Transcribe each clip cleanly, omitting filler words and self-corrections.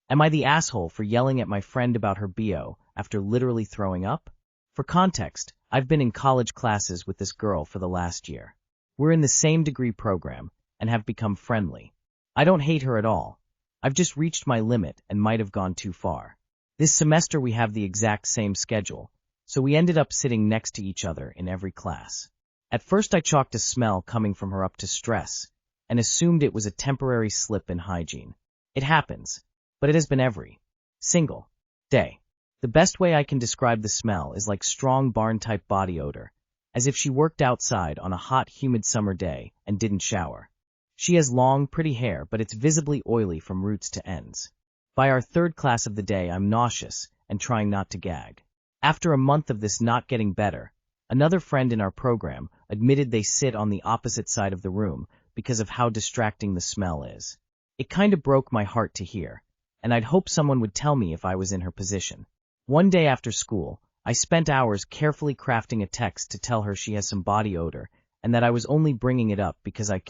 Am I the asshole for yelling at my friend about her BO after literally throwing up? For context, I've been in college classes with this girl for the last year. We're in the same degree program and have become friendly. I don't hate her at all. I've just reached my limit and might have gone too far. This semester we have the exact same schedule, so we ended up sitting next to each other in every class. At first I chalked a smell coming from her up to stress, and assumed it was a temporary slip in hygiene. It happens, but it has been every single day. The best way I can describe the smell is like strong barn-type body odor, as if she worked outside on a hot, humid summer day and didn't shower. She has long, pretty hair, but it's visibly oily from roots to ends. By our third class of the day, I'm nauseous and trying not to gag. After a month of this not getting better, another friend in our program admitted they sit on the opposite side of the room because of how distracting the smell is. It kind of broke my heart to hear, and I'd hope someone would tell me if I was in her position. One day after school, I spent hours carefully crafting a text to tell her she has some body odor and that I was only bringing it up because I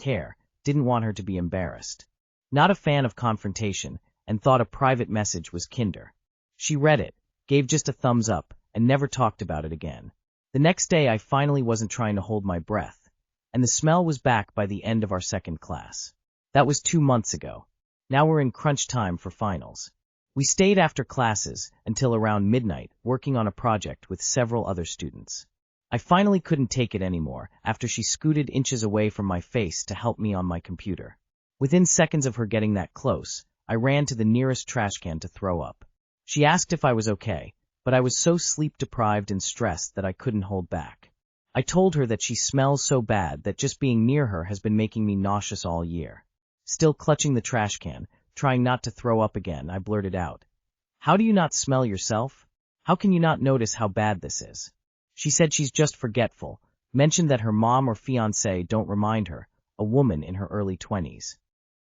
didn't want her to be embarrassed. Not a fan of confrontation, and thought a private message was kinder. She read it, gave just a thumbs up, and never talked about it again. The next day I finally wasn't trying to hold my breath, and the smell was back by the end of our second class. That was 2 months ago. Now we're in crunch time for finals. We stayed after classes until around midnight working on a project with several other students. I finally couldn't take it anymore after she scooted inches away from my face to help me on my computer. Within seconds of her getting that close, I ran to the nearest trash can to throw up. She asked if I was okay, but I was so sleep-deprived and stressed that I couldn't hold back. I told her that she smells so bad that just being near her has been making me nauseous all year. Still clutching the trash can, trying not to throw up again, I blurted out, "How do you not smell yourself? How can you not notice how bad this is?" She said she's just forgetful, mentioned that her mom or fiancé don't remind her, a woman in her early 20s.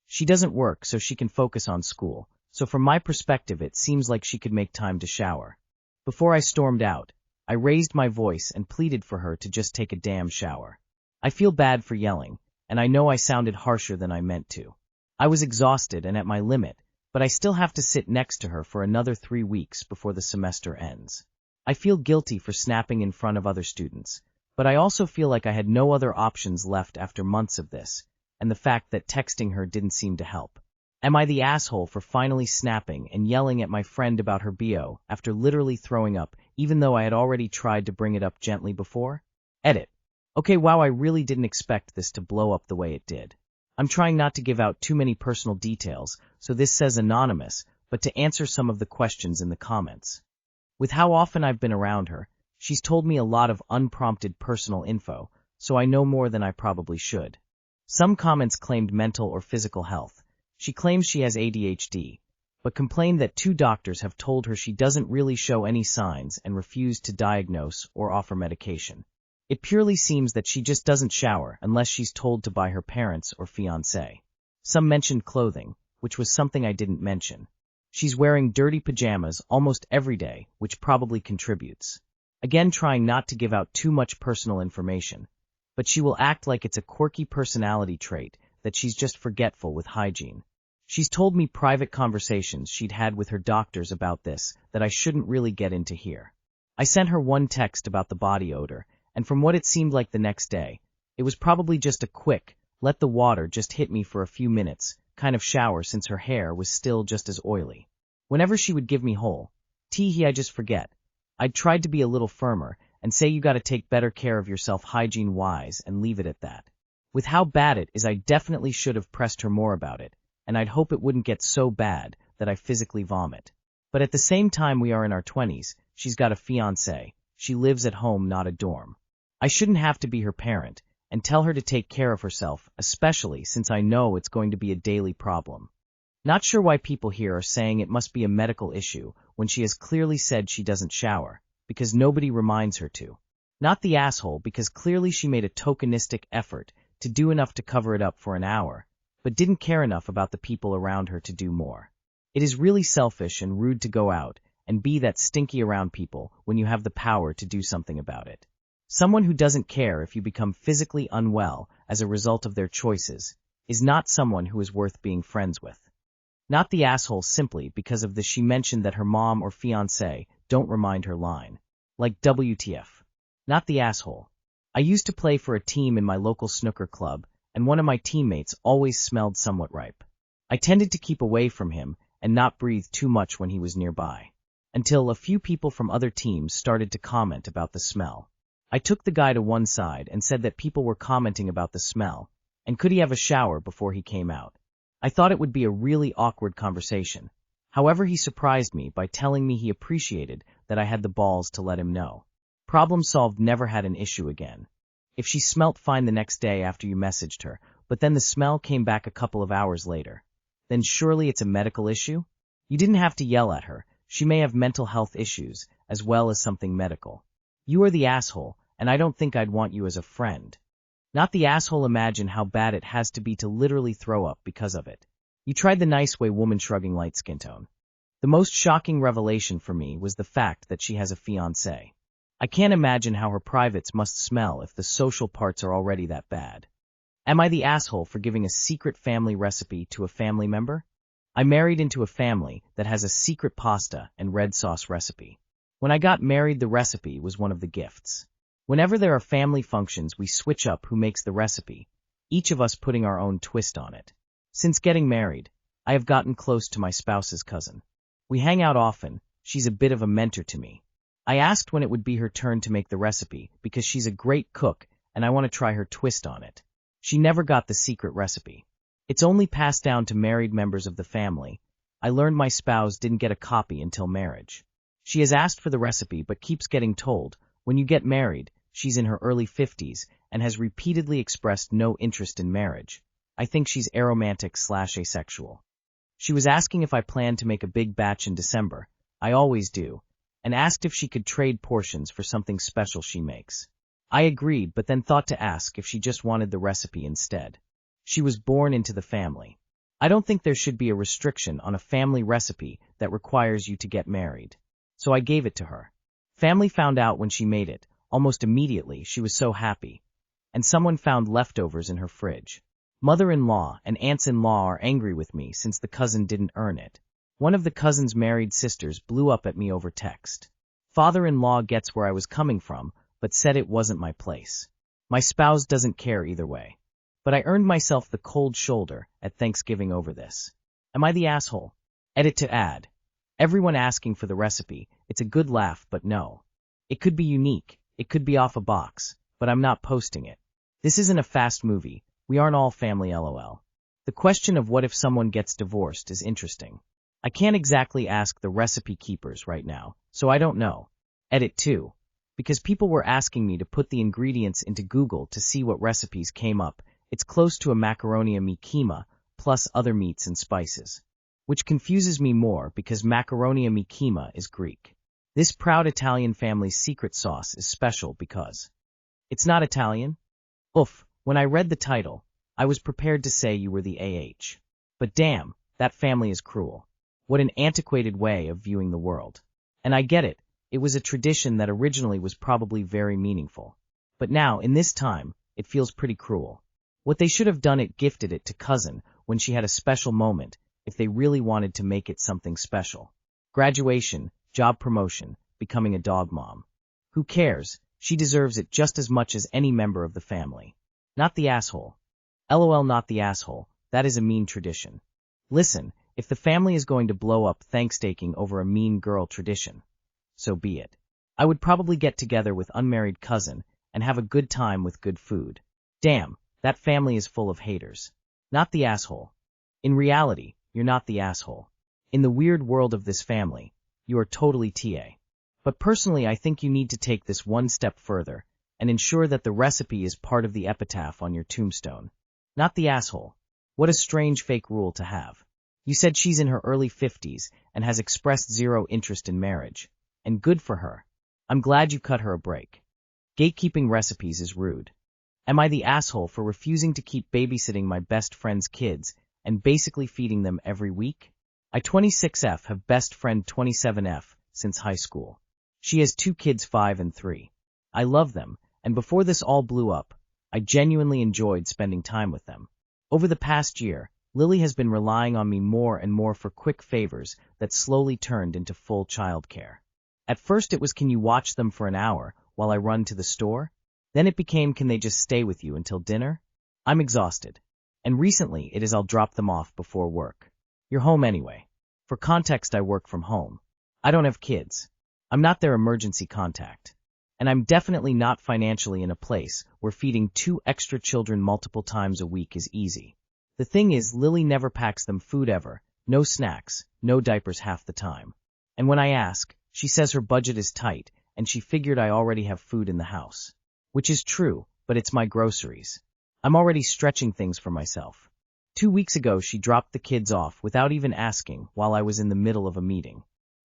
She doesn't work so she can focus on school, so from my perspective it seems like she could make time to shower. Before I stormed out, I raised my voice and pleaded for her to just take a damn shower. I feel bad for yelling, and I know I sounded harsher than I meant to. I was exhausted and at my limit, but I still have to sit next to her for another 3 weeks before the semester ends. I feel guilty for snapping in front of other students, but I also feel like I had no other options left after months of this, and the fact that texting her didn't seem to help. Am I the asshole for finally snapping and yelling at my friend about her BO after literally throwing up, even though I had already tried to bring it up gently before? Edit. Okay, wow, I really didn't expect this to blow up the way it did. I'm trying not to give out too many personal details, so this says anonymous, but to answer some of the questions in the comments. With how often I've been around her, she's told me a lot of unprompted personal info, so I know more than I probably should. Some comments claimed mental or physical health. She claims she has ADHD, but complained that 2 doctors have told her she doesn't really show any signs and refused to diagnose or offer medication. It purely seems that she just doesn't shower unless she's told to by her parents or fiancé. Some mentioned clothing, which was something I didn't mention. She's wearing dirty pajamas almost every day, which probably contributes. Again, trying not to give out too much personal information, but she will act like it's a quirky personality trait that she's just forgetful with hygiene. She's told me private conversations she'd had with her doctors about this that I shouldn't really get into here. I sent her one text about the body odor, and from what it seemed like the next day, it was probably just a quick, let the water just hit me for a few minutes, kind of shower since her hair was still just as oily. Whenever she would give me whole tea, I just forget. I'd tried to be a little firmer and say you gotta take better care of yourself hygiene-wise and leave it at that. With how bad it is, I definitely should have pressed her more about it, and I'd hope it wouldn't get so bad that I physically vomit. But at the same time, we are in our 20s, she's got a fiancé, she lives at home, not a dorm. I shouldn't have to be her parent and tell her to take care of herself, especially since I know it's going to be a daily problem. Not sure why people here are saying it must be a medical issue when she has clearly said she doesn't shower, because nobody reminds her to. Not the asshole, because clearly she made a tokenistic effort to do enough to cover it up for an hour, but didn't care enough about the people around her to do more. It is really selfish and rude to go out and be that stinky around people when you have the power to do something about it. Someone who doesn't care if you become physically unwell as a result of their choices is not someone who is worth being friends with. Not the asshole simply because of the she mentioned that her mom or fiancé don't remind her line. Like WTF. Not the asshole. I used to play for a team in my local snooker club, and one of my teammates always smelled somewhat ripe. I tended to keep away from him and not breathe too much when he was nearby. Until a few people from other teams started to comment about the smell. I took the guy to one side and said that people were commenting about the smell, and could he have a shower before he came out. I thought it would be a really awkward conversation. However, he surprised me by telling me he appreciated that I had the balls to let him know. Problem solved, never had an issue again. If she smelt fine the next day after you messaged her, but then the smell came back a couple of hours later, then surely it's a medical issue? You didn't have to yell at her. She may have mental health issues, as well as something medical. You are the asshole, and I don't think I'd want you as a friend. Not the asshole. Imagine how bad it has to be to literally throw up because of it. You tried the nice way, woman shrugging, light skin tone. The most shocking revelation for me was the fact that she has a fiancé. I can't imagine how her privates must smell if the social parts are already that bad. Am I the asshole for giving a secret family recipe to a family member? I married into a family that has a secret pasta and red sauce recipe. When I got married, the recipe was one of the gifts. Whenever there are family functions, we switch up who makes the recipe, each of us putting our own twist on it. Since getting married, I have gotten close to my spouse's cousin. We hang out often. She's a bit of a mentor to me. I asked when it would be her turn to make the recipe because she's a great cook and I want to try her twist on it. She never got the secret recipe. It's only passed down to married members of the family. I learned my spouse didn't get a copy until marriage. She has asked for the recipe but keeps getting told, when you get married, she's in her early 50s and has repeatedly expressed no interest in marriage. I think she's aromantic/asexual. She was asking if I planned to make a big batch in December. I always do. And asked if she could trade portions for something special she makes. I agreed, but then thought to ask if she just wanted the recipe instead. She was born into the family. I don't think there should be a restriction on a family recipe that requires you to get married. So I gave it to her. Family found out when she made it. Almost immediately, she was so happy. And someone found leftovers in her fridge. Mother-in-law and aunts-in-law are angry with me since the cousin didn't earn it. One of the cousin's married sisters blew up at me over text. Father-in-law gets where I was coming from, but said it wasn't my place. My spouse doesn't care either way. But I earned myself the cold shoulder at Thanksgiving over this. Am I the asshole? Edit to add. Everyone asking for the recipe. It's a good laugh, but no. It could be unique. It could be off a box, but I'm not posting it. This isn't a fast movie. We aren't all family, lol. The question of what if someone gets divorced is interesting. I can't exactly ask the recipe keepers right now, so I don't know. Edit 2. Because people were asking me to put the ingredients into Google to see what recipes came up. It's close to a macaroni mi keema, plus other meats and spices. Which confuses me more because macaroni mi keema is Greek. This proud Italian family's secret sauce is special because it's not Italian? Oof, when I read the title, I was prepared to say you were the AH. But damn, that family is cruel. What an antiquated way of viewing the world. And I get it, it was a tradition that originally was probably very meaningful. But now, in this time, it feels pretty cruel. What they should have done, it gifted it to cousin when she had a special moment, if they really wanted to make it something special. Graduation, job promotion, becoming a dog mom. Who cares? She deserves it just as much as any member of the family. Not the asshole. LOL, not the asshole. That is a mean tradition. Listen, if the family is going to blow up Thanksgiving over a mean girl tradition, so be it. I would probably get together with unmarried cousin and have a good time with good food. Damn, that family is full of haters. Not the asshole. In reality, you're not the asshole. In the weird world of this family, you are totally TA. But personally, I think you need to take this one step further and ensure that the recipe is part of the epitaph on your tombstone. Not the asshole. What a strange fake rule to have. You said she's in her early 50s and has expressed zero interest in marriage. And good for her. I'm glad you cut her a break. Gatekeeping recipes is rude. Am I the asshole for refusing to keep babysitting my best friend's kids and basically feeding them every week? I 26F have best friend 27F since high school. She has 2 kids, 5 and 3. I love them, and before this all blew up, I genuinely enjoyed spending time with them. Over the past year, Lily has been relying on me more and more for quick favors that slowly turned into full childcare. At first it was, can you watch them for an hour while I run to the store? Then it became, can they just stay with you until dinner? I'm exhausted. And recently it is, I'll drop them off before work. You're home anyway. For context, I work from home. I don't have kids. I'm not their emergency contact. And I'm definitely not financially in a place where feeding 2 extra children multiple times a week is easy. The thing is, Lily never packs them food ever, no snacks, no diapers half the time. And when I ask, she says her budget is tight and she figured I already have food in the house. Which is true, but it's my groceries. I'm already stretching things for myself. 2 weeks ago she dropped the kids off without even asking while I was in the middle of a meeting.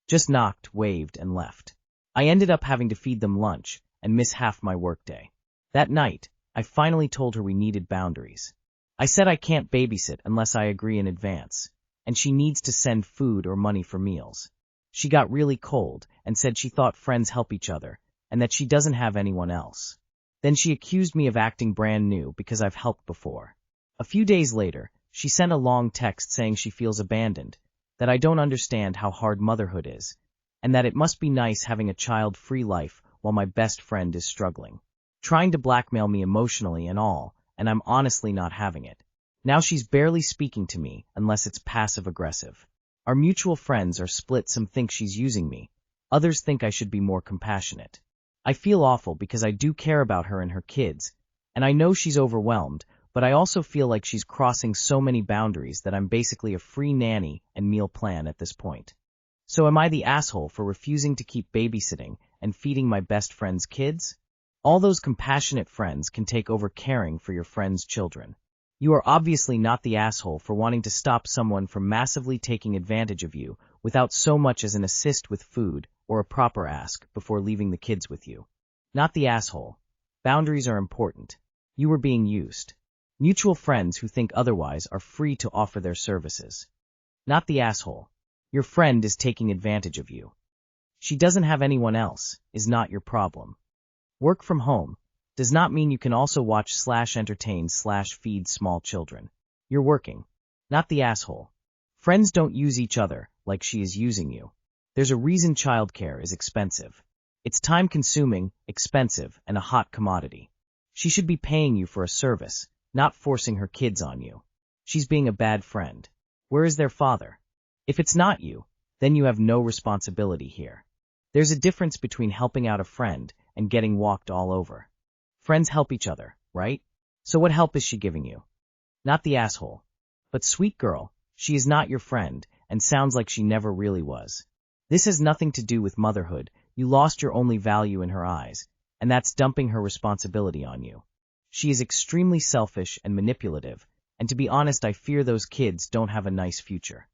Just knocked, waved, and left. I ended up having to feed them lunch and miss half my workday. That night, I finally told her we needed boundaries. I said I can't babysit unless I agree in advance, and she needs to send food or money for meals. She got really cold and said she thought friends help each other and that she doesn't have anyone else. Then she accused me of acting brand new because I've helped before. A few days later, she sent a long text saying she feels abandoned, that I don't understand how hard motherhood is, and that it must be nice having a child-free life while my best friend is struggling. Trying to blackmail me emotionally and all, and I'm honestly not having it. Now she's barely speaking to me unless it's passive-aggressive. Our mutual friends are split. Some think she's using me. Others think I should be more compassionate. I feel awful because I do care about her and her kids, and I know she's overwhelmed, but I also feel like she's crossing so many boundaries that I'm basically a free nanny and meal plan at this point. So am I the asshole for refusing to keep babysitting and feeding my best friend's kids? All those compassionate friends can take over caring for your friend's children. You are obviously not the asshole for wanting to stop someone from massively taking advantage of you without so much as an assist with food or a proper ask before leaving the kids with you. Not the asshole. Boundaries are important. You were being used. Mutual friends who think otherwise are free to offer their services. Not the asshole. Your friend is taking advantage of you. She doesn't have anyone else, is not your problem. Work from home does not mean you can also watch/entertain/feed small children. You're working. Not the asshole. Friends don't use each other like she is using you. There's a reason childcare is expensive. It's time-consuming, expensive, and a hot commodity. She should be paying you for a service, not forcing her kids on you. She's being a bad friend. Where is their father? If it's not you, then you have no responsibility here. There's a difference between helping out a friend and getting walked all over. Friends help each other, right? So what help is she giving you? Not the asshole. But sweet girl, she is not your friend, and sounds like she never really was. This has nothing to do with motherhood. You lost your only value in her eyes, and that's dumping her responsibility on you. She is extremely selfish and manipulative, and to be honest, I fear those kids don't have a nice future.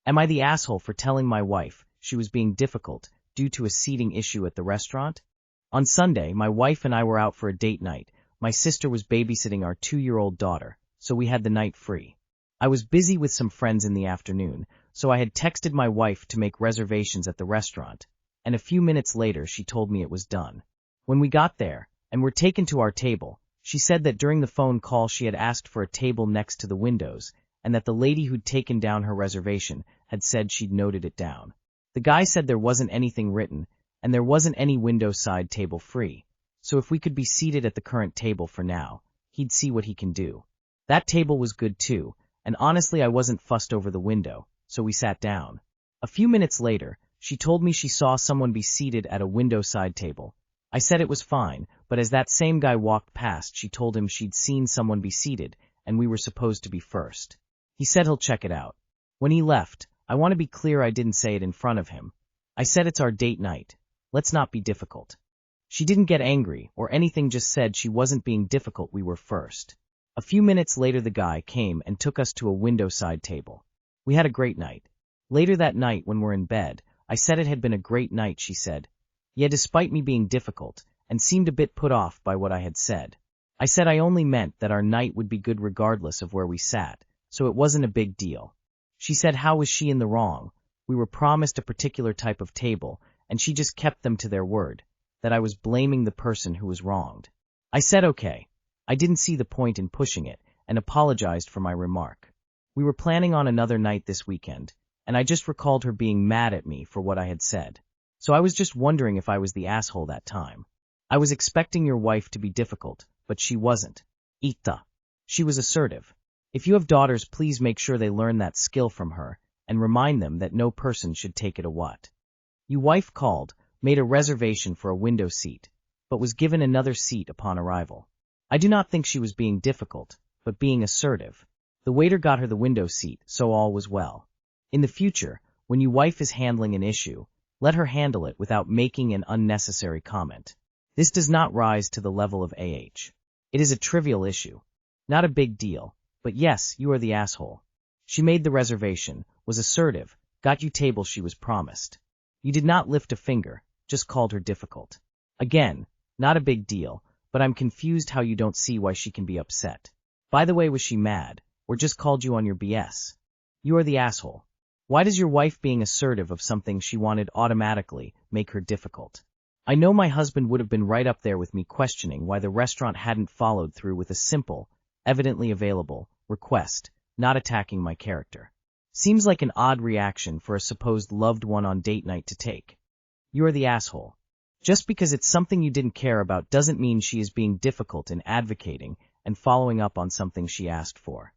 Am I the asshole for telling my wife she was being difficult due to a seating issue at the restaurant? On Sunday, my wife and I were out for a date night. My sister was babysitting our 2-year-old daughter, so we had the night free. I was busy with some friends in the afternoon, so I had texted my wife to make reservations at the restaurant, and a few minutes later she told me it was done. When we got there, and were taken to our table, she said that during the phone call she had asked for a table next to the windows, and that the lady who'd taken down her reservation had said she'd noted it down. The guy said there wasn't anything written, and there wasn't any window side table free, so if we could be seated at the current table for now, he'd see what he can do. That table was good too, and honestly I wasn't fussed over the window, so we sat down. A few minutes later, she told me she saw someone be seated at a window side table. I said it was fine, but as that same guy walked past, she told him she'd seen someone be seated, and we were supposed to be first. He said he'll check it out. When he left, I want to be clear I didn't say it in front of him. I said it's our date night. Let's not be difficult. She didn't get angry or anything, just said she wasn't being difficult, we were first. A few minutes later the guy came and took us to a window side table. We had a great night. Later that night when we're in bed, I said it had been a great night, she said. Yeah, despite me being difficult, and seemed a bit put off by what I had said. I said I only meant that our night would be good regardless of where we sat, so it wasn't a big deal. She said how was she in the wrong? We were promised a particular type of table, and she just kept them to their word, that I was blaming the person who was wronged. I said okay. I didn't see the point in pushing it, and apologized for my remark. We were planning on another night this weekend, and I just recalled her being mad at me for what I had said. So I was just wondering if I was the asshole that time. I was expecting your wife to be difficult, but she wasn't. AITA. She was assertive. If you have daughters, please make sure they learn that skill from her, and remind them that no person should take it a what. Your wife called, made a reservation for a window seat, but was given another seat upon arrival. I do not think she was being difficult, but being assertive. The waiter got her the window seat, so all was well. In the future, when your wife is handling an issue, let her handle it without making an unnecessary comment. This does not rise to the level of AH. It is a trivial issue. Not a big deal, but yes, you are the asshole. She made the reservation, was assertive, got you table she was promised. You did not lift a finger, just called her difficult. Again, not a big deal, but I'm confused how you don't see why she can be upset. By the way, was she mad, or just called you on your BS? You are the asshole. Why does your wife being assertive of something she wanted automatically make her difficult? I know my husband would have been right up there with me questioning why the restaurant hadn't followed through with a simple, evidently available, request, not attacking my character. Seems like an odd reaction for a supposed loved one on date night to take. You are the asshole. Just because it's something you didn't care about doesn't mean she is being difficult in advocating and following up on something she asked for.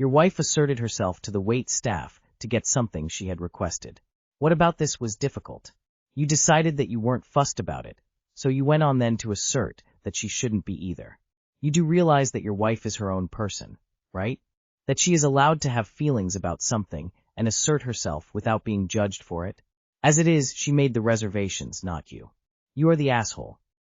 Your wife asserted herself to the wait staff to get something she had requested. What about this was difficult? You decided that you weren't fussed about it, so you went on then to assert that she shouldn't be either. You do realize that your wife is her own person, right? That she is allowed to have feelings about something and assert herself without being judged for it? As it is, she made the reservations, not you. You are the asshole.